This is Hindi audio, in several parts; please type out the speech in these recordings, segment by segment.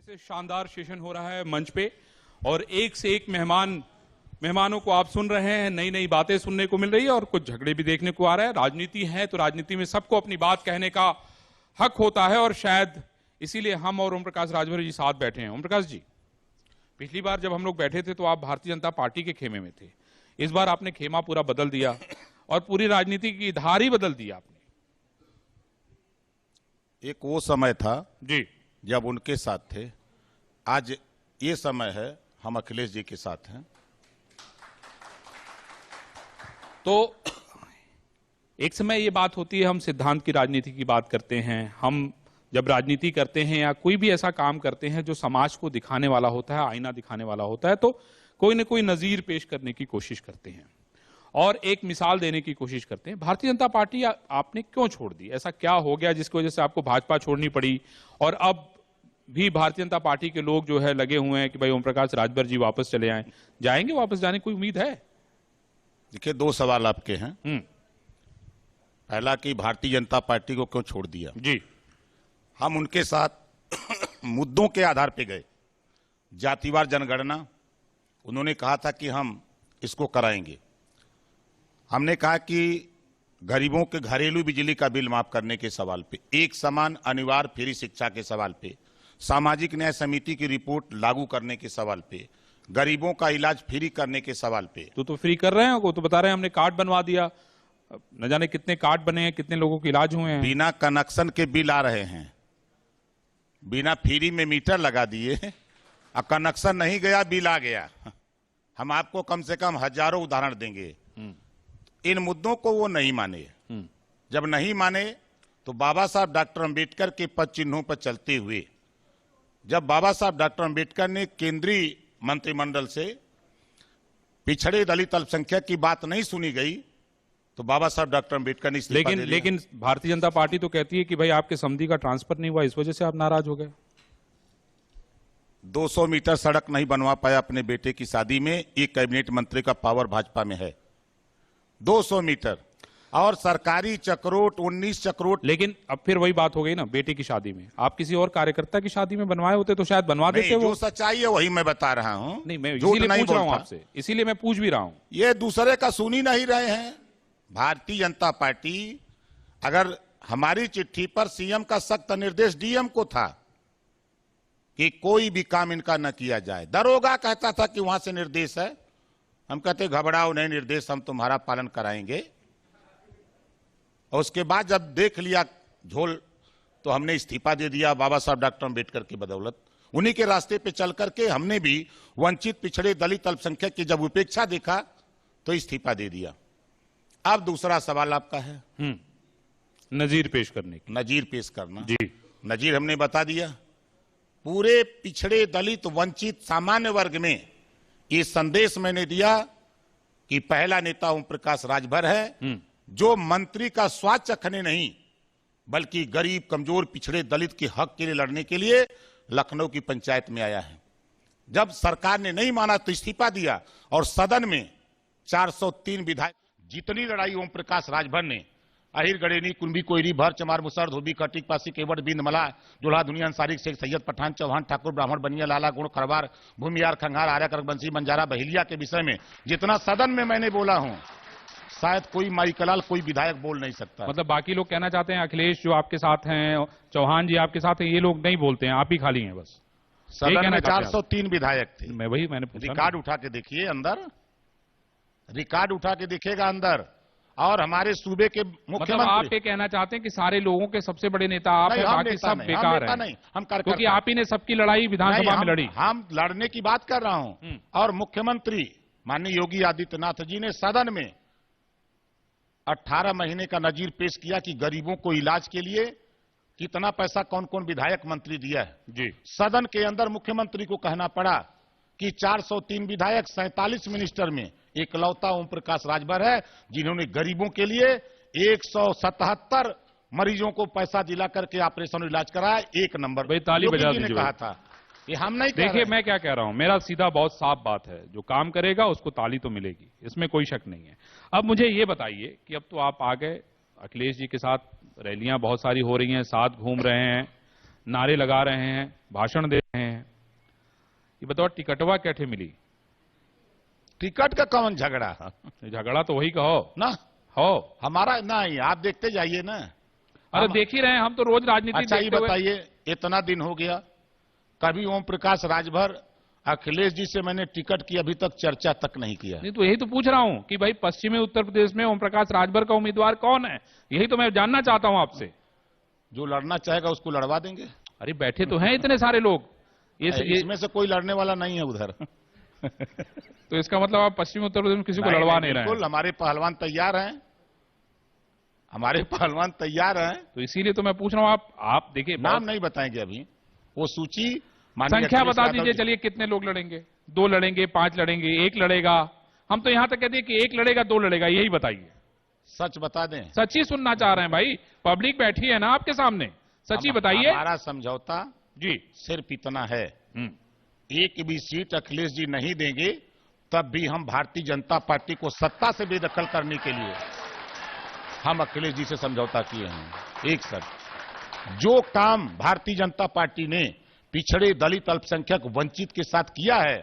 से शानदार सेशन हो रहा है मंच पे और एक से एक मेहमानों को आप सुन रहे हैं, नई नई बातें सुनने को मिल रही है और कुछ झगड़े भी देखने को आ रहा है। राजनीति है तो राजनीति में सबको अपनी बात कहने का हक होता है और शायद इसीलिए हम और ओम प्रकाश राजभर जी साथ बैठे हैं। ओम प्रकाश जी, पिछली बार जब हम लोग बैठे थे तो आप भारतीय जनता पार्टी के खेमे में थे। इस बार आपने खेमा पूरा बदल दिया और पूरी राजनीति की धार ही बदल दी आपने। एक वो समय था जी, जब उनके साथ थे, आज ये समय है हम अखिलेश जी के साथ हैं। तो एक समय ये बात होती है, हम सिद्धांत की राजनीति की बात करते हैं। हम जब राजनीति करते हैं या कोई भी ऐसा काम करते हैं जो समाज को दिखाने वाला होता है, आईना दिखाने वाला होता है, तो कोई न कोई नजीर पेश करने की कोशिश करते हैं और एक मिसाल देने की कोशिश करते हैं। भारतीय जनता पार्टी आपने क्यों छोड़ दी? ऐसा क्या हो गया जिसकी वजह से आपको भाजपा छोड़नी पड़ी? और अब भी भारतीय जनता पार्टी के लोग जो है लगे हुए हैं कि भाई ओम प्रकाश राजभर जी वापस चले आए। जाएंगे वापस? जाने की कोई उम्मीद है? देखिए, दो सवाल आपके हैं। पहला कि भारतीय जनता पार्टी को क्यों छोड़ दिया। जी, हम उनके साथ मुद्दों के आधार पे गए। जातिवार जनगणना उन्होंने कहा था कि हम इसको कराएंगे। हमने कहा कि गरीबों के घरेलू बिजली का बिल माफ करने के सवाल पे, एक समान अनिवार्य फ्री शिक्षा के सवाल पे, सामाजिक न्याय समिति की रिपोर्ट लागू करने के सवाल पे, गरीबों का इलाज फ्री करने के सवाल पे। तो फ्री कर रहे हैं, वो तो बता रहे हैं हमने कार्ड बनवा दिया। न जाने कितने कार्ड बने हैं, कितने लोगों के इलाज हुए हैं। बिना कनेक्शन के बिल आ रहे हैं, बिना फ्री में मीटर लगा दिए और कनेक्शन नहीं गया, बिल आ गया। हम आपको कम से कम हजारों उदाहरण देंगे। इन मुद्दों को वो नहीं माने। जब नहीं माने तो बाबा साहब डॉक्टर अंबेडकर के पद चिन्हों पर चलते हुए, जब बाबा साहब डॉक्टर अंबेडकर ने केंद्रीय मंत्रिमंडल से पिछड़े दलित अल्पसंख्यक की बात नहीं सुनी गई तो बाबा साहब डॉक्टर अंबेडकर ने इस्तीफा दे दिया। लेकिन भारतीय जनता पार्टी तो कहती है कि भाई आपके समधी का ट्रांसफर नहीं हुआ, इस वजह से आप नाराज हो गए। 200 मीटर सड़क नहीं बनवा पाया अपने बेटे की शादी में, एक कैबिनेट मंत्री का पावर भाजपा में है। 200 मीटर और सरकारी चक्रोट 19 चक्रोट। लेकिन अब फिर वही बात हो गई ना, बेटे की शादी में आप किसी और कार्यकर्ता की शादी में बनवाए होते तो शायद बनवा देते। जो सच्चाई है वही मैं बता रहा हूं। नहीं, मैं इसीलिए पूछ रहा हूं आपसे, इसीलिए मैं पूछ भी रहा हूं। ये दूसरे का सुन ही नहीं रहे हैं। भारतीय जनता पार्टी, अगर हमारी चिट्ठी पर सीएम का सख्त निर्देश डीएम को था कि कोई भी काम इनका न किया जाए, दरोगा कहता था कि वहां से निर्देश है, हम कहते घबराओ नहीं, निर्देश हम तुम्हारा पालन कराएंगे। और उसके बाद जब देख लिया झोल तो हमने इस्तीफा दे दिया बाबा साहब डॉक्टर अंबेडकर की बदौलत। उन्हीं के रास्ते पे चल करके हमने भी वंचित पिछड़े दलित अल्पसंख्यक की जब उपेक्षा देखा तो इस्तीफा दे दिया। अब दूसरा सवाल आपका है नजीर पेश करने की। नजीर पेश करना। जी, नजीर हमने बता दिया। पूरे पिछड़े दलित वंचित सामान्य वर्ग में ये संदेश मैंने दिया कि पहला नेता ओम प्रकाश राजभर है जो मंत्री का स्वाद चखने नहीं बल्कि गरीब कमजोर पिछड़े दलित के हक के लिए लड़ने के लिए लखनऊ की पंचायत में आया है। जब सरकार ने नहीं माना तो इस्तीफा दिया और सदन में 403 विधायक। जितनी लड़ाई ओम प्रकाश राजभर ने अहिर गड़ेनी कुंभी कोयरी भर चमार मुसर धोबी कटिक पासी केवट बिंद मला जोड़ा दुनिया अंसारी शेख सैयद पठान चौहान ठाकुर ब्राह्मण बनिया लाला गुण खरवार भूमियार खंगार आर्या करबंसी बंजारा बहिलिया के विषय में जितना सदन में मैंने बोला हूं, शायद कोई माईकलाल कोई विधायक बोल नहीं सकता। मतलब बाकी लोग कहना चाहते हैं अखिलेश जो आपके साथ हैं, चौहान जी आपके साथ हैं, ये लोग नहीं बोलते हैं, आप ही खाली हैं बस। सदन में 403 विधायक थे। मैंने पूछा, रिकॉर्ड उठा के देखिए अंदर, रिकॉर्ड उठा के दिखेगा अंदर। और हमारे सूबे के मुख्यमंत्री, मतलब आप ये कहना चाहते हैं कि सारे लोगों के सबसे बड़े नेता आप हैं, बाकी सब बेकार हैं। नहीं, हम क्योंकि आप ही ने सबकी लड़ाई विधानसभा में लड़ी। हम लड़ने की बात कर रहा हूं। और मुख्यमंत्री माननीय योगी आदित्यनाथ जी ने सदन में 18 महीने का नजीर पेश किया कि गरीबों को इलाज के लिए कितना पैसा कौन कौन विधायक मंत्री दिया है। जी, सदन के अंदर मुख्यमंत्री को कहना पड़ा कि 403 विधायक 47 मिनिस्टर में एकलौता ओम प्रकाश राजभर है जिन्होंने गरीबों के लिए 177 मरीजों को पैसा दिला करके ऑपरेशन इलाज कराया। एक नंबर। भाई ताली बजा दीजिए। कहा था ये हम नहीं। देखिए मैं क्या कह रहा हूं, मेरा सीधा बहुत साफ बात है, जो काम करेगा उसको ताली तो मिलेगी, इसमें कोई शक नहीं है। अब मुझे ये बताइए कि अब तो आप आ गए, अखिलेश जी के साथ रैलियां बहुत सारी हो रही हैं, साथ घूम रहे हैं, नारे लगा रहे हैं, भाषण दे रहे हैं, ये बताओ टिकटवा कैसे मिली? टिकट का कौन झगड़ा झगड़ा तो वही कहो ना हो। हमारा नहीं, आप देखते जाइए ना। अरे देख ही रहे हैं हम तो रोज राजनीति अच्छा ये देखते हुए। बताइए, इतना दिन हो गया, कभी ओम प्रकाश राजभर अखिलेश जी से मैंने टिकट की अभी तक चर्चा तक नहीं किया। नहीं तो यही तो पूछ रहा हूं कि भाई पश्चिमी उत्तर प्रदेश में ओम प्रकाश राजभर का उम्मीदवार कौन है, यही तो मैं जानना चाहता हूं आपसे। जो लड़ना चाहेगा उसको लड़वा देंगे। अरे बैठे तो हैं इतने सारे लोग, इसमें से कोई लड़ने वाला नहीं है उधर। तो इसका मतलब आप पश्चिमी उत्तर प्रदेश में किसी को लड़वा नहीं रहे हैं। बिल्कुल, हमारे पहलवान तैयार हैं, हमारे पहलवान तैयार हैं। तो इसीलिए तो मैं पूछ रहा हूं। आप देखिए, नाम नहीं बताएंगे अभी, वो सूची संख्या बता दीजिए। चलिए कितने लोग लड़ेंगे? 2 लड़ेंगे, 5 लड़ेंगे, 1 लड़ेगा? हम तो यहां तक कहते हैं कि 1 लड़ेगा, 2 लड़ेगा, यही बताइए। सच बता दें, सच ही सुनना चाह रहे हैं भाई, पब्लिक बैठी है ना आपके सामने, सच ही बताइए। हमारा समझौता जी सिर्फ इतना है, एक भी सीट अखिलेश जी नहीं देंगे तब भी हम भारतीय जनता पार्टी को सत्ता से बेदखल करने के लिए हम अखिलेश जी से समझौता किए हैं। एक शर्त, जो काम भारतीय जनता पार्टी ने पिछड़े दलित अल्पसंख्यक वंचित के साथ किया है,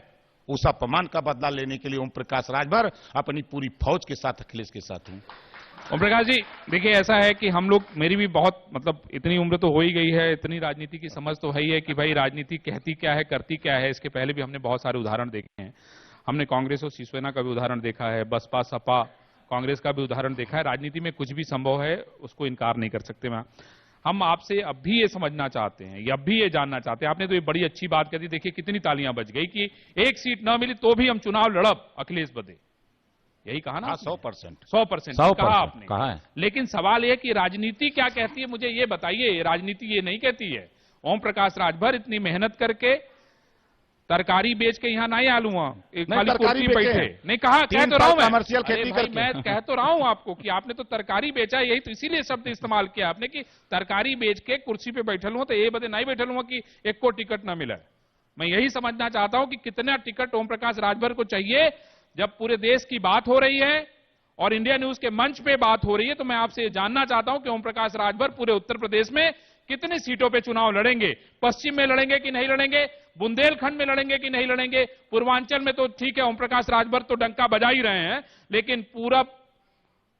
उस अपमान का बदला लेने के लिए ओम प्रकाश राजभर अपनी पूरी फौज के साथ अखिलेश के साथ हूं। ओम प्रकाश जी देखिए, ऐसा है कि हम लोग, मेरी भी बहुत मतलब इतनी उम्र तो हो ही गई है, इतनी राजनीति की समझ तो है ही है कि भाई राजनीति कहती क्या है, करती क्या है। इसके पहले भी हमने बहुत सारे उदाहरण देखे हैं। हमने कांग्रेस और शिवसेना का भी उदाहरण देखा है, बसपा सपा कांग्रेस का भी उदाहरण देखा है। राजनीति में कुछ भी संभव है, उसको इनकार नहीं कर सकते। मैं हम आपसे अब भी ये समझना चाहते हैं, या अब भी ये जानना चाहते हैं। आपने तो ये बड़ी अच्छी बात कह दी, देखिए कितनी तालियां बज गई कि 1 सीट ना मिली तो भी हम चुनाव लड़ब अखिलेश बदे, यही कहा ना? 100% 100% कहा आपने। कहा है। लेकिन सवाल यह कि राजनीति क्या कहती है, मुझे ये बताइए। राजनीति ये नहीं कहती है ओम प्रकाश राजभर इतनी मेहनत करके तरकारी बेच के यहाँ नहीं आलू खाली कुर्सी बैठे नहीं, कहा कह तो रहा हूं कमर्शियल खेती करके। मैं कह तो रहा हूं आपको कि आपने तो तरकारी बेचा, यही तो इसीलिए शब्द इस्तेमाल किया आपने कि तरकारी बेच के कुर्सी पे बैठल हूं, तो ये बदे नहीं बैठल हूं कि एक को टिकट ना मिला। मैं यही समझना चाहता हूं कि कितना टिकट ओम प्रकाश राजभर को चाहिए। जब पूरे देश की बात हो रही है और इंडिया न्यूज के मंच पे बात हो रही है, तो मैं आपसे जानना चाहता हूं कि ओम प्रकाश राजभर पूरे उत्तर प्रदेश में कितनी सीटों पे चुनाव लड़ेंगे? पश्चिम में लड़ेंगे कि नहीं लड़ेंगे? बुंदेलखंड में लड़ेंगे कि नहीं लड़ेंगे? पूर्वांचल में तो ठीक है, ओम प्रकाश राजभर तो डंका बजा ही रहे हैं, लेकिन पूरब,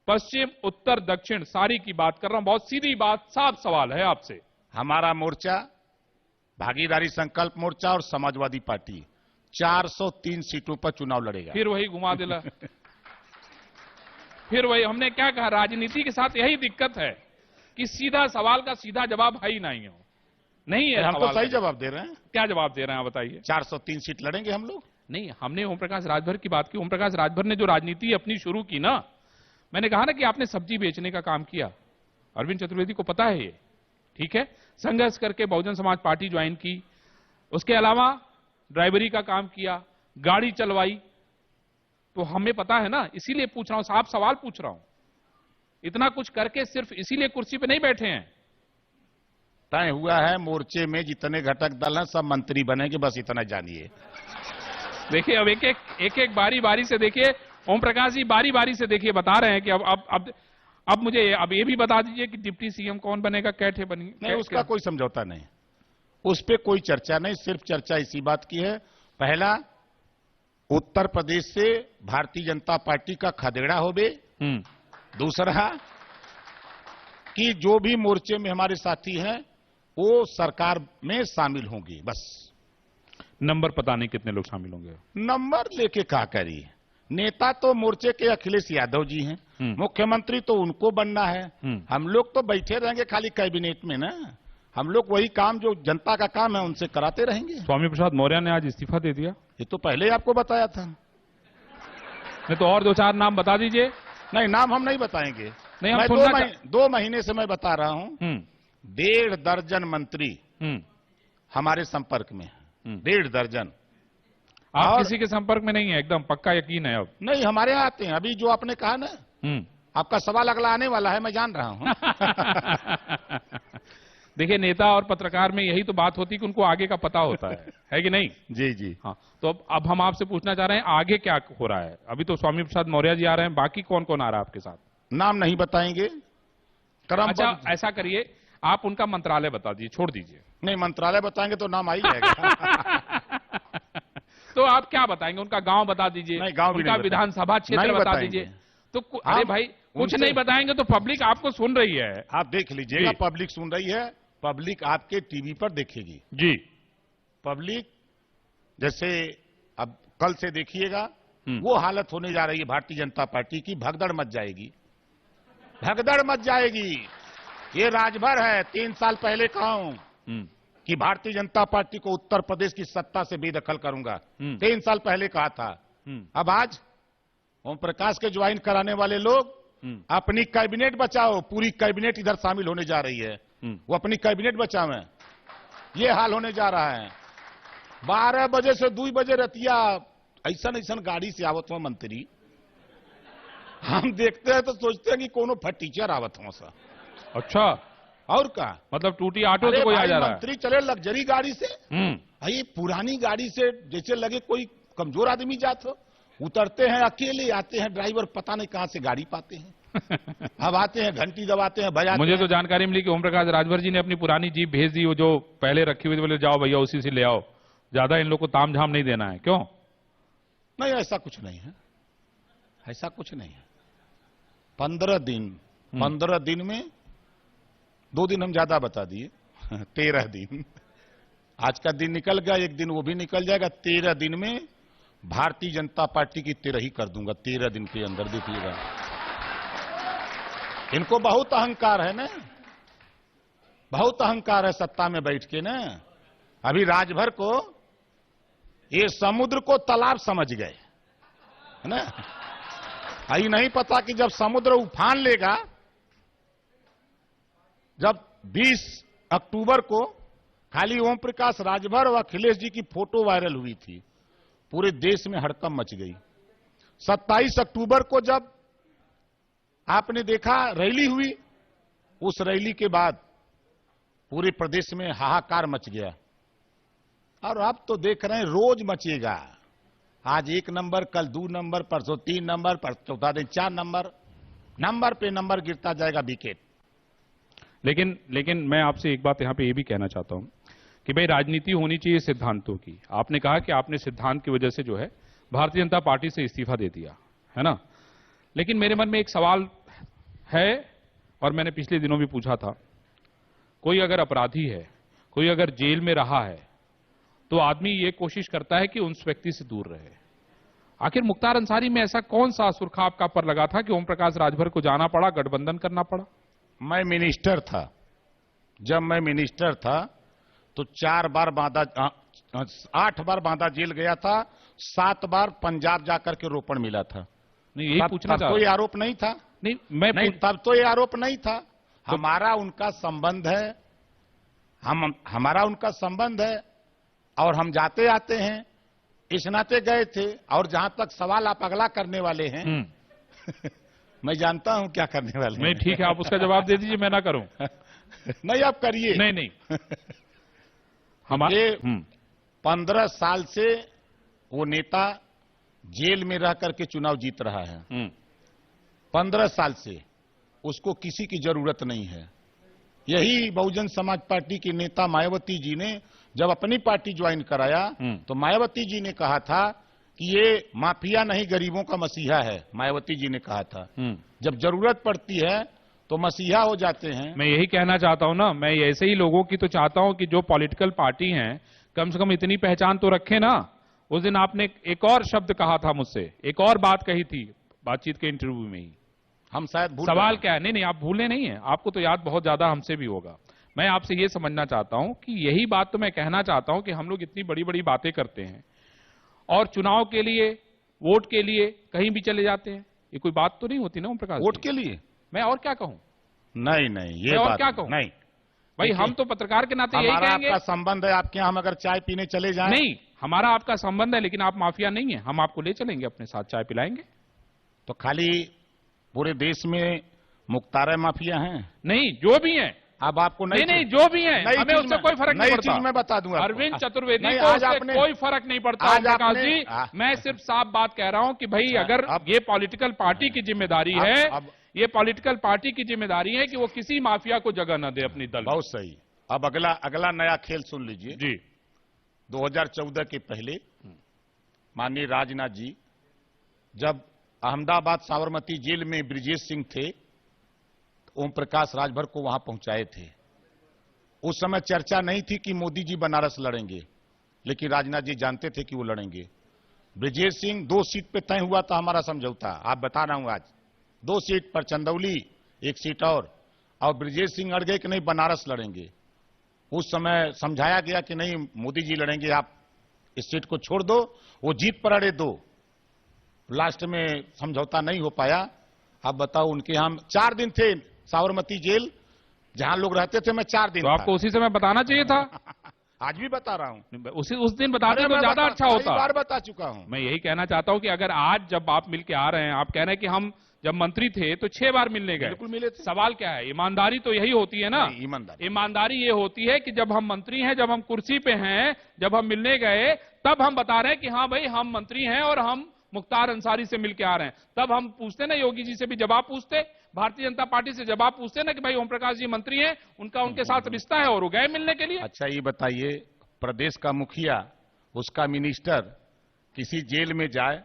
पश्चिम, उत्तर, दक्षिण सारी की बात कर रहा हूं। बहुत सीधी बात, साफ सवाल है आपसे। हमारा मोर्चा भागीदारी संकल्प मोर्चा और समाजवादी पार्टी 403 सीटों पर चुनाव लड़ेगा। फिर वही घुमा दिला। फिर वही, हमने क्या कहा, राजनीति के साथ यही दिक्कत है कि सीधा सवाल का सीधा जवाब है ही नहीं हो, नहीं है। हम तो सही जवाब दे रहे हैं। क्या जवाब दे रहे हैं बताइए? 403 सीट लड़ेंगे हम लोग। नहीं, हमने ओम प्रकाश राजभर की बात की। ओम प्रकाश राजभर ने जो राजनीति अपनी शुरू की ना, मैंने कहा ना कि आपने सब्जी बेचने का काम किया, अरविंद चतुर्वेदी को पता है ये, ठीक है। संघर्ष करके बहुजन समाज पार्टी ज्वाइन की, उसके अलावा ड्राइवरी का काम किया, गाड़ी चलवाई, तो हमें पता है ना, इसीलिए पूछ रहा हूं, साफ सवाल पूछ रहा हूं। इतना कुछ करके सिर्फ इसीलिए कुर्सी पे नहीं बैठे हैं। तय हुआ है मोर्चे में जितने घटक दल हैं सब मंत्री बनेंगे, बस इतना जानिए। देखिए अब एक एक बारी बारी से देखिए, ओम प्रकाश जी बारी बारी से देखिए बता रहे हैं कि अब मुझे अब ये भी बता दीजिए कि डिप्टी सीएम कौन बनेगा, कैसे बनेगी? नहीं, उसका कोई समझौता नहीं, उस पर कोई चर्चा नहीं। सिर्फ चर्चा इसी बात की है, पहला उत्तर प्रदेश से भारतीय जनता पार्टी का खदेड़ा होवे, दूसरा कि जो भी मोर्चे में हमारे साथी हैं वो सरकार में शामिल होंगे। बस नंबर पता नहीं कितने लोग शामिल होंगे। नंबर लेके क्या करिए, नेता तो मोर्चे के अखिलेश यादव जी हैं, मुख्यमंत्री तो उनको बनना है। हम लोग तो बैठे रहेंगे खाली कैबिनेट में ना, हम लोग वही काम जो जनता का काम है उनसे कराते रहेंगे। स्वामी प्रसाद मौर्य ने आज इस्तीफा दे दिया। ये तो पहले ही आपको बताया था। नहीं तो और 2-4 नाम बता दीजिए। नहीं, नाम हम नहीं बताएंगे। नहीं, हम मैं 2 महीने से मैं बता रहा हूं, 1.5 दर्जन मंत्री हमारे संपर्क में, 1.5 दर्जन। आप किसी के संपर्क में नहीं है? एकदम पक्का यकीन है? अब नहीं, हमारे यहाँ आते हैं। अभी जो आपने कहा ना, आपका सवाल अगला आने वाला है, मैं जान रहा हूं। देखिए, नेता और पत्रकार में यही तो बात होती है कि उनको आगे का पता होता है कि नहीं? जी जी हाँ, तो अब हम आपसे पूछना चाह रहे हैं आगे क्या हो रहा है। अभी तो स्वामी प्रसाद मौर्य जी आ रहे हैं, बाकी कौन कौन आ रहा है आपके साथ? नाम नहीं बताएंगे। अच्छा, ऐसा करिए, आप उनका मंत्रालय बता दीजिए, छोड़ दीजिए। नहीं, मंत्रालय बताएंगे तो नाम आ ही जाएगा। तो आप क्या बताएंगे? उनका गांव बता दीजिए, नहीं, गांव भी उनका नहीं विधानसभा क्षेत्र नहीं बता बताएंगे। दीजिए। तो अरे भाई कुछ उनसे- नहीं बताएंगे तो पब्लिक आपको सुन रही है। आप देख लीजिएगा, जी। पब्लिक सुन रही है, पब्लिक आपके टीवी पर देखेगी। जी। पब्लिक जैसे अब कल से देखिएगा, वो हालत होने जा रही है भारतीय जनता पार्टी की, भगदड़ मच जाएगी, भगदड़ मच जाएगी। ये राजभर है। 3 साल पहले कहा हूं कि भारतीय जनता पार्टी को उत्तर प्रदेश की सत्ता से बेदखल करूंगा। 3 साल पहले कहा था। अब आज ओम प्रकाश के ज्वाइन कराने वाले लोग अपनी कैबिनेट बचाओ, पूरी कैबिनेट इधर शामिल होने जा रही है, वो अपनी कैबिनेट बचावे, ये हाल होने जा रहा है। 12 बजे से 2 बजे रतिया ऐसा गाड़ी से आवत हुआ मंत्री, हम देखते हैं तो सोचते हैं कि कोनो फटीचर आवत हुआ सा। अच्छा, और का मतलब टूटी ऑटो से अरे कोई आ भाई, जा रहा है? मंत्री चले लग्जरी गाड़ी से, भाई पुरानी गाड़ी से जैसे लगे कोई कमजोर आदमी जात हो। उतरते हैं अकेले, आते हैं ड्राइवर पता नहीं कहां से गाड़ी पाते हैं। अब आते हैं, घंटी दबाते हैं, बजाते मुझे हैं। तो जानकारी मिली कि ओम प्रकाश राजभर जी ने अपनी पुरानी जीप भेज दी, वो जो पहले रखी हुई थी, बोले जाओ भैया उसी से ले आओ, ज्यादा इन लोग को तामझाम नहीं देना है। क्यों? नहीं, ऐसा कुछ नहीं है, ऐसा कुछ नहीं है। 15 दिन में 2 दिन हम ज्यादा बता दिए, 13 दिन। आज का दिन निकल गया, एक दिन वो भी निकल जाएगा। 13 दिन में भारतीय जनता पार्टी की 13 ही कर दूंगा, 13 दिन के अंदर। देखिएगा, इनको बहुत अहंकार है ना, बहुत अहंकार है सत्ता में बैठ के ना। अभी राजभर को ये समुद्र को तालाब समझ गए है ना। यही नहीं पता कि जब समुद्र उफान लेगा, जब 20 अक्टूबर को खाली ओम प्रकाश राजभर और अखिलेश जी की फोटो वायरल हुई थी, पूरे देश में हड़कंप मच गई। 27 अक्टूबर को जब आपने देखा रैली हुई, उस रैली के बाद पूरे प्रदेश में हाहाकार मच गया। और अब तो देख रहे हैं रोज मचेगा। आज 1 नंबर, कल 2 नंबर, परसों 3 नंबर, परसों चौथा दिन 4 नंबर, नंबर पे नंबर गिरता जाएगा विकेट। लेकिन मैं आपसे एक बात यहां पे ये भी कहना चाहता हूं कि भाई राजनीति होनी चाहिए सिद्धांतों की। आपने कहा कि आपने सिद्धांत की वजह से जो है भारतीय जनता पार्टी से इस्तीफा दे दिया है ना। लेकिन मेरे मन में एक सवाल है, और मैंने पिछले दिनों भी पूछा था। कोई अगर अपराधी है, कोई अगर जेल में रहा है, तो आदमी ये कोशिश करता है कि उस व्यक्ति से दूर रहे। आखिर मुख्तार अंसारी में ऐसा कौन सा सुरखा आपका पर लगा था कि ओम प्रकाश राजभर को जाना पड़ा, गठबंधन करना पड़ा? मैं मिनिस्टर था, जब मैं मिनिस्टर था तो 4 बार बांदा, 8 बार बांदा जेल गया था, 7 बार पंजाब जाकर के रोपण मिला था। नहीं, यही पूछना चाह कोई आरोप नहीं था। नहीं, तब तो ये आरोप नहीं था। हमारा उनका संबंध है, हमारा उनका संबंध है, और हम जाते आते हैं, इस नाते गए थे। और जहां तक सवाल आप अगला करने वाले हैं, मैं जानता हूं क्या करने वाले हैं। नहीं, ठीक है, आप उसका जवाब दे दीजिए, मैं ना करूं। नहीं, आप करिए। नहीं हमारे 15 साल से वो नेता जेल में रह करके चुनाव जीत रहा है। 15 साल से उसको किसी की जरूरत नहीं है। यही बहुजन समाज पार्टी की नेता मायावती जी ने जब अपनी पार्टी ज्वाइन कराया, तो मायावती जी ने कहा था कि ये माफिया नहीं, गरीबों का मसीहा है। मायावती जी ने कहा था। जब जरूरत पड़ती है तो मसीहा हो जाते हैं। मैं यही कहना चाहता हूं ना, मैं ऐसे ही लोगों की तो चाहता हूं कि जो पॉलिटिकल पार्टी हैं, कम से कम इतनी पहचान तो रखें ना। उस दिन आपने एक और शब्द कहा था मुझसे, एक और बात कही थी बातचीत के इंटरव्यू में ही। हम शायद भूल सवाल क्या है? नहीं, आप भूले नहीं है, आपको तो याद बहुत ज्यादा हमसे भी होगा। मैं आपसे ये समझना चाहता हूं कि यही बात तो मैं कहना चाहता हूं कि हम लोग इतनी बड़ी बड़ी बातें करते हैं और चुनाव के लिए, वोट के लिए कहीं भी चले जाते हैं। ये कोई बात तो नहीं होती ना ओम प्रकाश? वोट के लिए मैं और क्या कहूं? नहीं, ये और बात क्या कहूं? नहीं भाई हम तो पत्रकार के नाते यही हमारा कहेंगे। आपका संबंध है, आपके यहां हम अगर चाय पीने चले जाएं। नहीं, हमारा आपका संबंध है, लेकिन आप माफिया नहीं है। हम आपको ले चलेंगे अपने साथ, चाय पिलाएंगे। तो खाली पूरे देश में मुख्तार माफिया हैं? नहीं, जो भी हैं। अब आपको नहीं, जो भी हैं, हमें उससे कोई फर्क नहीं पड़ता। मैं बता दूंगा अरविंद चतुर्वेदी नहीं, को आज उससे आपने कोई फर्क नहीं पड़ता। आज प्रकाश आपने जी, मैं सिर्फ साफ बात कह रहा हूं कि भाई अगर ये पॉलिटिकल पार्टी की जिम्मेदारी है, ये पॉलिटिकल पार्टी की जिम्मेदारी है कि वो किसी माफिया को जगह न दे अपनी दल। बहुत सही। अब अगला नया खेल सुन लीजिए जी। 2014 के पहले माननीय राजनाथ जी जब अहमदाबाद साबरमती जेल में ब्रिजेश सिंह थे, ओम प्रकाश राजभर को वहां पहुंचाए थे। उस समय चर्चा नहीं थी कि मोदी जी बनारस लड़ेंगे, लेकिन राजनाथ जी जानते थे कि वो लड़ेंगे। ब्रिजेश सिंह 2 सीट पे तय हुआ था हमारा समझौता, आप बता रहा हूं आज 2 सीट पर, चंदौली 1 सीट और ब्रिजेश सिंह अड़ गए कि नहीं बनारस लड़ेंगे। उस समय समझाया गया कि नहीं मोदी जी लड़ेंगे, आप इस सीट को छोड़ दो, वो जीत पर अड़े 2। लास्ट में समझौता नहीं हो पाया। अब बताओ, उनके यहां 4 दिन थे साबरमती जेल, जहां लोग रहते थे, मैं 4 दिन तो आपको उसी समय बताना चाहिए था। आज भी बता रहा हूं, उस दिन बताते तो ज्यादा अच्छा होता। कई बार बता चुका हूं। मैं यही कहना चाहता हूं कि अगर आज जब आप मिलके आ रहे हैं, आप कह रहे हैं कि हम जब मंत्री थे तो 6 बार मिलने गए। बिल्कुल मिले थे। सवाल क्या है? ईमानदारी तो यही होती है ना। ईमानदारी ये होती है कि जब हम मंत्री हैं, जब हम कुर्सी पे हैं, जब हम मिलने गए, तब हम बता रहे हैं कि हाँ भाई हम मंत्री हैं और हम मुख्तार अंसारी से मिलके आ रहे हैं। तब हम पूछते ना, योगी जी से भी जवाब पूछते, भारतीय जनता पार्टी से जवाब पूछते ना कि भाई ओम प्रकाश जी मंत्री हैं, उनका उनके साथ रिश्ता है और वो गए मिलने के लिए। अच्छा ये बताइए, प्रदेश का मुखिया, उसका मिनिस्टर किसी जेल में जाए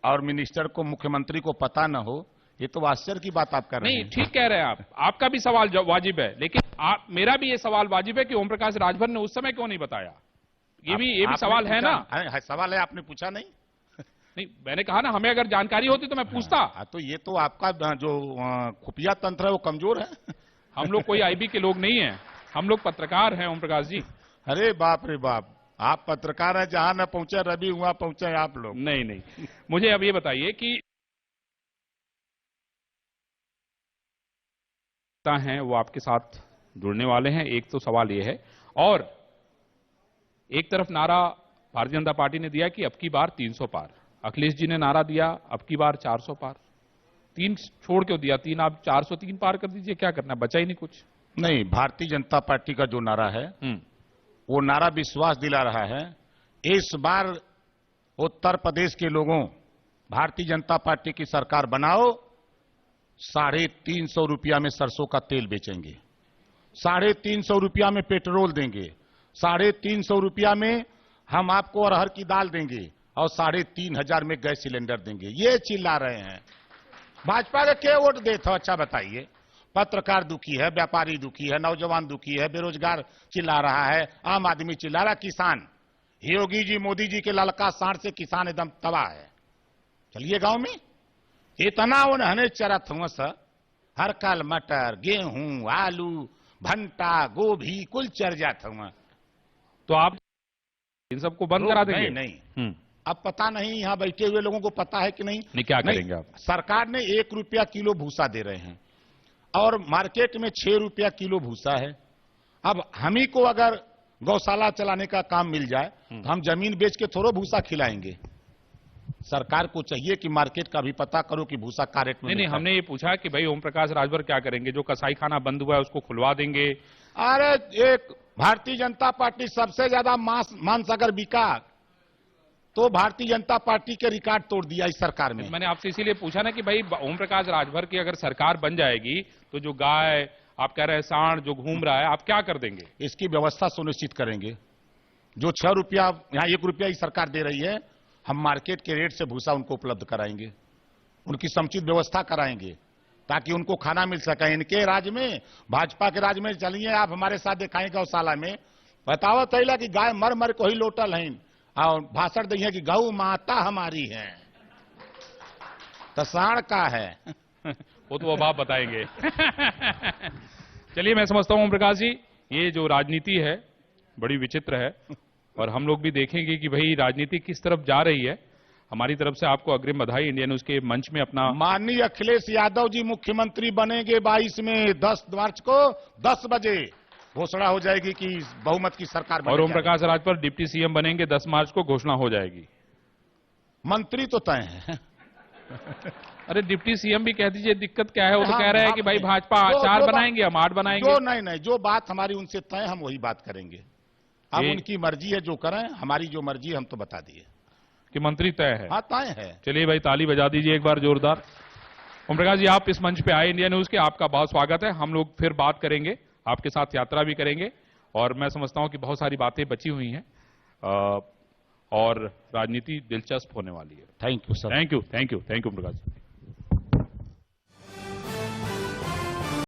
और मिनिस्टर को, मुख्यमंत्री को पता न हो, ये तो आश्चर्य की बात आप कर रहे हैं। नहीं, ठीक कह रहे हैं आप, आपका भी सवाल वाजिब है, लेकिन मेरा भी ये सवाल वाजिब है कि ओम प्रकाश राजभर ने उस समय क्यों नहीं बताया। ये भी सवाल है ना। सवाल है, आपने पूछा नहीं। नहीं, मैंने कहा ना, हमें अगर जानकारी होती तो मैं पूछता। तो ये तो आपका जो खुफिया तंत्र है वो कमजोर है। हम लोग कोई आईबी के लोग नहीं है, हम लोग पत्रकार हैं ओम प्रकाश जी। अरे बाप रे बाप, आप पत्रकार हैं, जहां न पहुंचे रवि वहां पहुंचे आप लोग। नहीं, मुझे अब ये बताइए कि हैं वो आपके साथ जुड़ने वाले हैं। एक तो सवाल ये है, और एक तरफ नारा भारतीय जनता पार्टी ने दिया कि अब की बार 300 पार, अखिलेश जी ने नारा दिया अब की बार 400 पार। 3 छोड़ क्यों दिया? 3 आप 403 पार कर दीजिए, क्या करना, बचा ही नहीं कुछ। नहीं, भारतीय जनता पार्टी का जो नारा है वो नारा विश्वास दिला रहा है। इस बार उत्तर प्रदेश के लोगों, भारतीय जनता पार्टी की सरकार बनाओ, 350 रुपया में सरसों का तेल बेचेंगे, 350 रुपया में पेट्रोल देंगे, 350 रुपया में हम आपको अरहर की दाल देंगे और 3500 में गैस सिलेंडर देंगे। ये चिल्ला रहे हैं। भाजपा के क्या वोट देते हो? अच्छा बताइए। पत्रकार दुखी है, व्यापारी दुखी है, नौजवान दुखी है, बेरोजगार चिल्ला रहा है, आम आदमी चिल्ला रहा है, किसान, योगी जी मोदी जी के ललका साढ़ से किसान एकदम तबाह है। चलिए गांव में इतना उन्होंने चरत हुआ सर, हर कल मटर, गेहूं, आलू, भंटा, गोभी कुल चर जाता हुआ। तो आप इन सबको बंद करा देंगे? नहीं। अब पता नहीं यहां बैठे हुए लोगों को पता है कि नहीं। क्या करेंगे आप? सरकार ने 1 रुपया किलो भूसा दे रहे हैं और मार्केट में 6 रुपया किलो भूसा है। अब हम ही को अगर गौशाला चलाने का काम मिल जाए तो हम जमीन बेच के थोड़ा भूसा खिलाएंगे। सरकार को चाहिए कि मार्केट का भी पता करो कि भूसा का रेट में। नहीं, हमने ये पूछा कि भाई ओम प्रकाश राजभर क्या करेंगे, जो कसाई खाना बंद हुआ है उसको खुलवा देंगे? अरे एक भारतीय जनता पार्टी सबसे ज्यादा मांस अगर बिका तो भारतीय जनता पार्टी के रिकॉर्ड तोड़ दिया इस सरकार में। मैंने आपसे इसीलिए पूछा ना कि भाई ओम प्रकाश राजभर की अगर सरकार बन जाएगी तो जो गाय आप कह रहे हैं, सांड जो घूम रहा है, आप क्या कर देंगे? इसकी व्यवस्था सुनिश्चित करेंगे। जो 6 रुपया यहां 1 रुपया ही सरकार दे रही है, हम मार्केट के रेट से भूसा उनको उपलब्ध कराएंगे, उनकी समुचित व्यवस्था कराएंगे ताकि उनको खाना मिल सके। इनके राज्य में, भाजपा के राज्य में चलिए आप हमारे साथ दिखाएं गौशाला में, बताओ तैला कि गाय मर मर को ही लोटल है और भाषण दिए कि गौ माता हमारी है, तो सांड का है। वो तो अब आप बताएंगे। चलिए, मैं समझता हूं ओम प्रकाश जी, ये जो राजनीति है बड़ी विचित्र है और हम लोग भी देखेंगे कि भाई राजनीति किस तरफ जा रही है। हमारी तरफ से आपको अग्रिम बधाई। इंडिया न्यूज के मंच में अपना माननीय अखिलेश यादव जी मुख्यमंत्री बनेंगे 22 में, 10 मार्च को 10 बजे घोषणा हो जाएगी कि बहुमत की सरकार बनेगी। और ओम प्रकाश राजभर डिप्टी सीएम बनेंगे, 10 मार्च को घोषणा हो जाएगी। मंत्री तो तय है। अरे डिप्टी सीएम भी कह दीजिए, दिक्कत क्या है? वो तो कह रहे हैं कि भाई भाजपा 4 बनाएंगे, हम 8 बनाएंगे। जो नहीं, जो बात हमारी उनसे तय हम वही बात करेंगे। अब उनकी मर्जी है जो करें, हमारी जो मर्जी हम तो बता दिए कि मंत्री तय है। हाँ, तय है। चलिए भाई, ताली बजा दीजिए एक बार जोरदार। ओम प्रकाश जी, आप इस मंच पे आए इंडिया न्यूज के, आपका बहुत स्वागत है। हम लोग फिर बात करेंगे, आपके साथ यात्रा भी करेंगे और मैं समझता हूं कि बहुत सारी बातें बची हुई हैं। और राजनीति दिलचस्प होने वाली है। Thank you sir. Thank you Prakash.